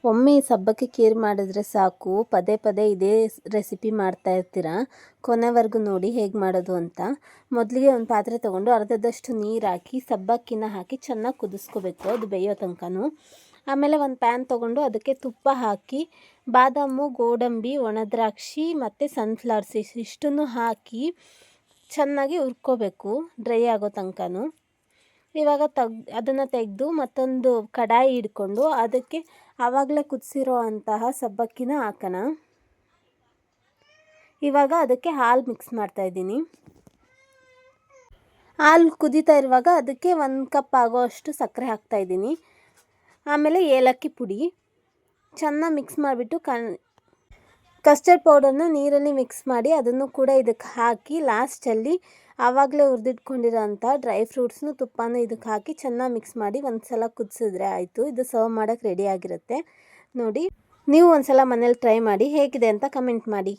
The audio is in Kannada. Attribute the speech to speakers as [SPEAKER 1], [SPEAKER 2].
[SPEAKER 1] ಒಮ್ಮೆ ಈ ಸಬ್ಬಕ್ಕಿ ಖೀರ್ ಮಾಡಿದ್ರೆ ಸಾಕು, ಪದೇ ಪದೇ ಇದೇ ರೆಸಿಪಿ ಮಾಡ್ತಾ ಇರ್ತೀರಾ. ಕೊನೆವರೆಗೂ ನೋಡಿ ಹೇಗೆ ಮಾಡೋದು ಅಂತ. ಮೊದಲಿಗೆ ಒಂದು ಪಾತ್ರೆ ತೊಗೊಂಡು ಅರ್ಧದಷ್ಟು ನೀರು ಹಾಕಿ ಸಬ್ಬಕ್ಕಿನ ಹಾಕಿ ಚೆನ್ನಾಗಿ ಕುದಿಸ್ಕೋಬೇಕು, ಅದು ಬೇಯೋ ತನಕನೂ. ಆಮೇಲೆ ಒಂದು ಪ್ಯಾನ್ ತೊಗೊಂಡು ಅದಕ್ಕೆ ತುಪ್ಪ ಹಾಕಿ ಬಾದಾಮು, ಗೋಡಂಬಿ, ಒಣದ್ರಾಕ್ಷಿ ಮತ್ತು ಸನ್ಫ್ಲವರ್ ಸೀಡ್ಸ್ ಇಷ್ಟನ್ನು ಹಾಕಿ ಚೆನ್ನಾಗಿ ಹುರ್ಕೋಬೇಕು ಡ್ರೈ ಆಗೋ ತನಕನೂ. ಇವಾಗ ಅದನ್ನು ತೆಗೆದು ಮತ್ತೊಂದು ಕಡಾಯಿ ಇಟ್ಕೊಂಡು ಅದಕ್ಕೆ ಆವಾಗಲೇ ಕುದಿಸಿರೋ ಅಂತಹ ಸಬ್ಬಕ್ಕಿನ ಹಾಕೋಣ. ಇವಾಗ ಅದಕ್ಕೆ ಹಾಲು ಮಿಕ್ಸ್ ಮಾಡ್ತಾಯಿದ್ದೀನಿ. ಹಾಲು ಕುದೀತಾ ಇರುವಾಗ ಅದಕ್ಕೆ 1 ಕಪ್ ಆಗೋಷ್ಟು ಸಕ್ಕರೆ ಹಾಕ್ತಾಯಿದ್ದೀನಿ. ಆಮೇಲೆ ಏಲಕ್ಕಿ ಪುಡಿ ಚೆನ್ನಾಗಿ ಮಿಕ್ಸ್ ಮಾಡಿಬಿಟ್ಟು ಕಸ್ಟರ್ಡ್ ಪೌಡರ್ನ ನೀರಲ್ಲಿ ಮಿಕ್ಸ್ ಮಾಡಿ ಅದನ್ನು ಕೂಡ ಇದಕ್ಕೆ ಹಾಕಿ ಲಾಸ್ಟಲ್ಲಿ ಆವಾಗಲೇ ಹುರಿದಿಟ್ಕೊಂಡಿರೋ ಅಂಥ ಡ್ರೈ ಫ್ರೂಟ್ಸ್ನು ತುಪ್ಪನೂ ಇದಕ್ಕೆ ಹಾಕಿ ಚೆನ್ನಾಗಿ ಮಿಕ್ಸ್ ಮಾಡಿ ಒಂದು ಸಲ ಕುದಿಸಿದ್ರೆ ಆಯಿತು. ಇದು ಸರ್ವ್ ಮಾಡೋಕ್ಕೆ ರೆಡಿ ಆಗಿರುತ್ತೆ. ನೋಡಿ, ನೀವು ಒಂದು ಸಲ ಮನೇಲಿ ಟ್ರೈ ಮಾಡಿ, ಹೇಗಿದೆ ಅಂತ ಕಮೆಂಟ್ ಮಾಡಿ.